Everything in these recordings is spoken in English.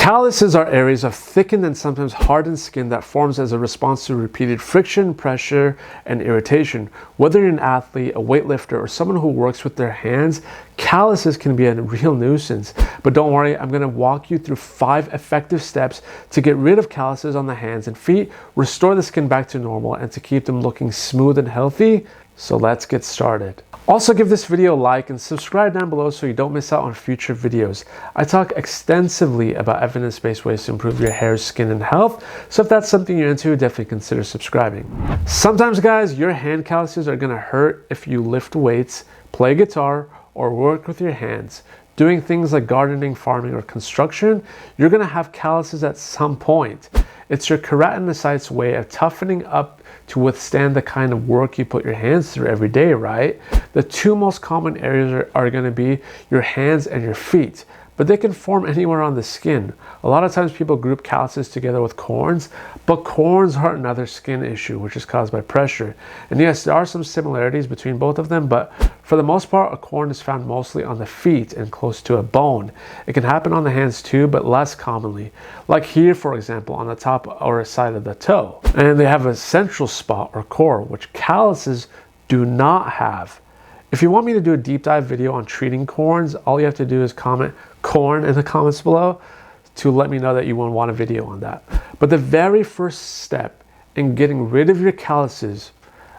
Calluses are areas of thickened and sometimes hardened skin that forms as a response to repeated friction, pressure, and irritation. Whether you're an athlete, a weightlifter, or someone who works with their hands, calluses can be a real nuisance. But don't worry, I'm going to walk you through 5 effective steps to get rid of calluses on the hands and feet, restore the skin back to normal, and to keep them looking smooth and healthy. So let's get started. Also, give this video a like and subscribe down below so you don't miss out on future videos. I talk extensively about evidence-based ways to improve your hair, skin, and health, so if that's something you're into, definitely consider subscribing. Sometimes, guys, your hand calluses are gonna hurt if you lift weights, play guitar, or work with your hands. Doing things like gardening, farming, or construction, you're gonna have calluses at some point. It's your keratinocytes' way of toughening up to withstand the kind of work you put your hands through every day, right? The 2 most common areas are going to be your hands and your feet, but they can form anywhere on the skin. A lot of times people group calluses together with corns, but corns are another skin issue, which is caused by pressure. And yes, there are some similarities between both of them, but for the most part, a corn is found mostly on the feet and close to a bone. It can happen on the hands too, but less commonly. Like here, for example, on the top or side of the toe. And they have a central spot or core, which calluses do not have. If you want me to do a deep dive video on treating corns, all you have to do is comment corn in the comments below to let me know that you want a video on that. But the very first step in getting rid of your calluses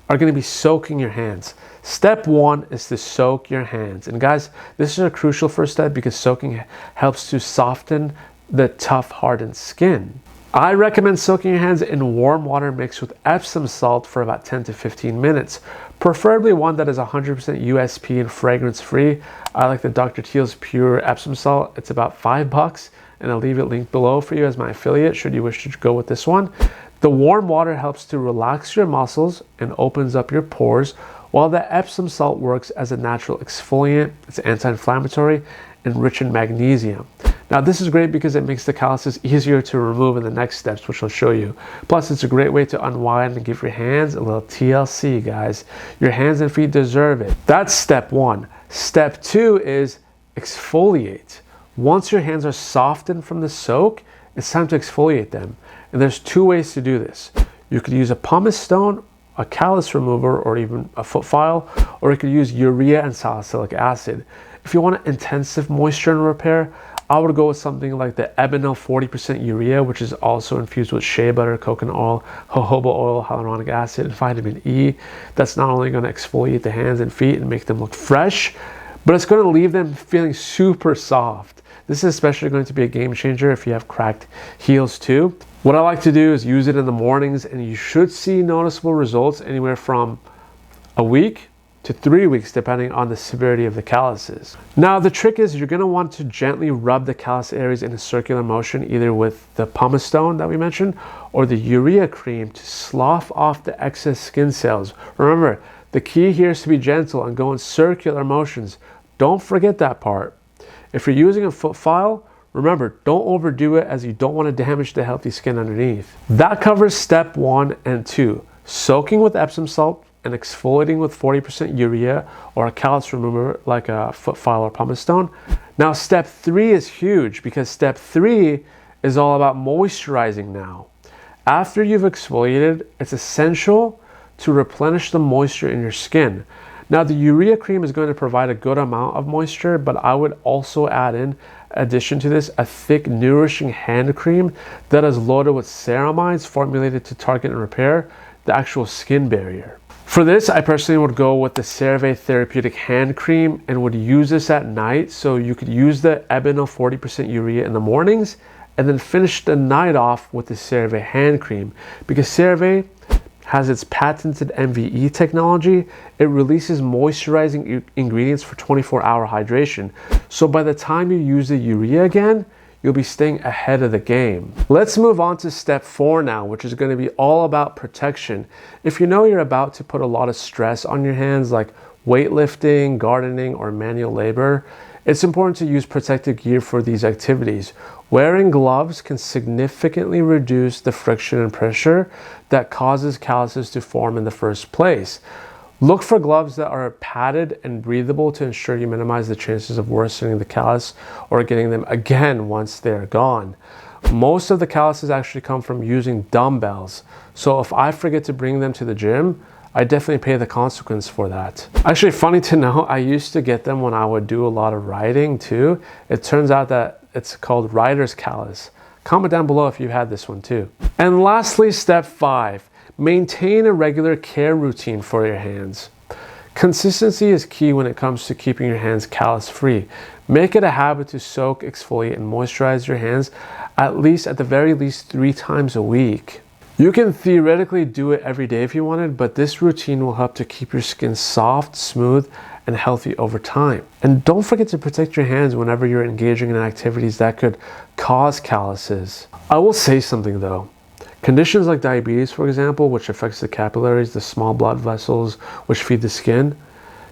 are going to be soaking your hands. Step 1 is to soak your hands. And guys, this is a crucial first step because soaking helps to soften the tough, hardened skin. I recommend soaking your hands in warm water mixed with Epsom salt for about 10 to 15 minutes, preferably one that is 100% USP and fragrance free. I like the Dr. Teals Pure Epsom salt. It's about $5, and I'll leave it linked below for you as my affiliate should you wish to go with this one. The warm water helps to relax your muscles and opens up your pores, while the Epsom salt works as a natural exfoliant. It's anti-inflammatory and rich in magnesium. Now this is great because it makes the calluses easier to remove in the next steps, which I'll show you. Plus, it's a great way to unwind and give your hands a little TLC, guys. Your hands and feet deserve it. That's step 1. Step 2 is exfoliate. Once your hands are softened from the soak, it's time to exfoliate them. And there's 2 ways to do this. You could use a pumice stone, a callus remover, or even a foot file, or you could use urea and salicylic acid. If you want intensive moisture and repair, I would go with something like the Ebanel 40% urea, which is also infused with shea butter, coconut oil, jojoba oil, hyaluronic acid, and vitamin E. That's not only going to exfoliate the hands and feet and make them look fresh, but it's going to leave them feeling super soft. This is especially going to be a game changer if you have cracked heels too. What I like to do is use it in the mornings, and you should see noticeable results anywhere from a week to 3 weeks, depending on the severity of the calluses. Now, the trick is you're gonna want to gently rub the callus areas in a circular motion, either with the pumice stone that we mentioned, or the urea cream to slough off the excess skin cells. Remember, the key here is to be gentle and go in circular motions. Don't forget that part. If you're using a foot file, remember, don't overdo it as you don't want to damage the healthy skin underneath. That covers step 1 and 2, soaking with Epsom salt and exfoliating with 40% urea or a callus remover like a foot file or pumice stone. Now step 3 is huge because step 3 is all about moisturizing now. After you've exfoliated, it's essential to replenish the moisture in your skin. Now the urea cream is going to provide a good amount of moisture, but I would also add in addition to this a thick nourishing hand cream that is loaded with ceramides formulated to target and repair the actual skin barrier. For this, I personally would go with the CeraVe Therapeutic hand cream and would use this at night. So you could use the Ebanel 40% urea in the mornings and then finish the night off with the CeraVe hand cream. Because CeraVe has its patented MVE technology, it releases moisturizing ingredients for 24-hour hydration. So by the time you use the urea again, you'll be staying ahead of the game. Let's move on to step 4 now, which is going to be all about protection. If you know you're about to put a lot of stress on your hands, like weightlifting, gardening, or manual labor, it's important to use protective gear for these activities. Wearing gloves can significantly reduce the friction and pressure that causes calluses to form in the first place. Look for gloves that are padded and breathable to ensure you minimize the chances of worsening the callus or getting them again once they're gone. Most of the calluses actually come from using dumbbells, so if I forget to bring them to the gym, I definitely pay the consequence for that. Actually, funny to know, I used to get them when I would do a lot of riding too. It turns out that it's called rider's callus. Comment down below if you've had this one too. And lastly, step 5, maintain a regular care routine for your hands. Consistency is key when it comes to keeping your hands callus free. Make it a habit to soak, exfoliate, and moisturize your hands at the very least 3 times a week. You can theoretically do it every day if you wanted, but this routine will help to keep your skin soft, smooth, and healthy over time. And don't forget to protect your hands whenever you're engaging in activities that could cause calluses. I will say something though. Conditions like diabetes, for example, which affects the capillaries, the small blood vessels which feed the skin,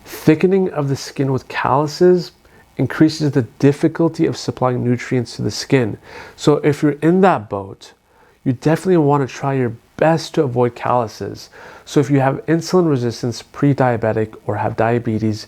thickening of the skin with calluses increases the difficulty of supplying nutrients to the skin. So if you're in that boat, you definitely want to try your best to avoid calluses. So if you have insulin resistance, pre-diabetic, or have diabetes,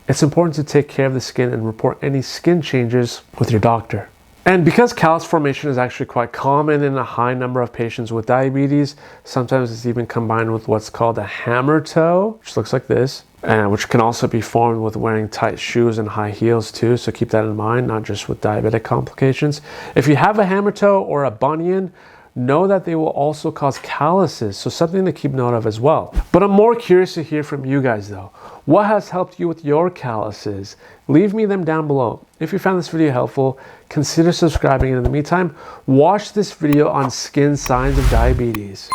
it's important to take care of the skin and report any skin changes with your doctor. And because callus formation is actually quite common in a high number of patients with diabetes, sometimes it's even combined with what's called a hammer toe, which looks like this, and which can also be formed with wearing tight shoes and high heels too, so keep that in mind, not just with diabetic complications. If you have a hammer toe or a bunion, know that they will also cause calluses, so something to keep note of as well. But I'm more curious to hear from you guys though. What has helped you with your calluses? Leave me them down below. If you found this video helpful, consider subscribing, and in the meantime, watch this video on skin signs of diabetes.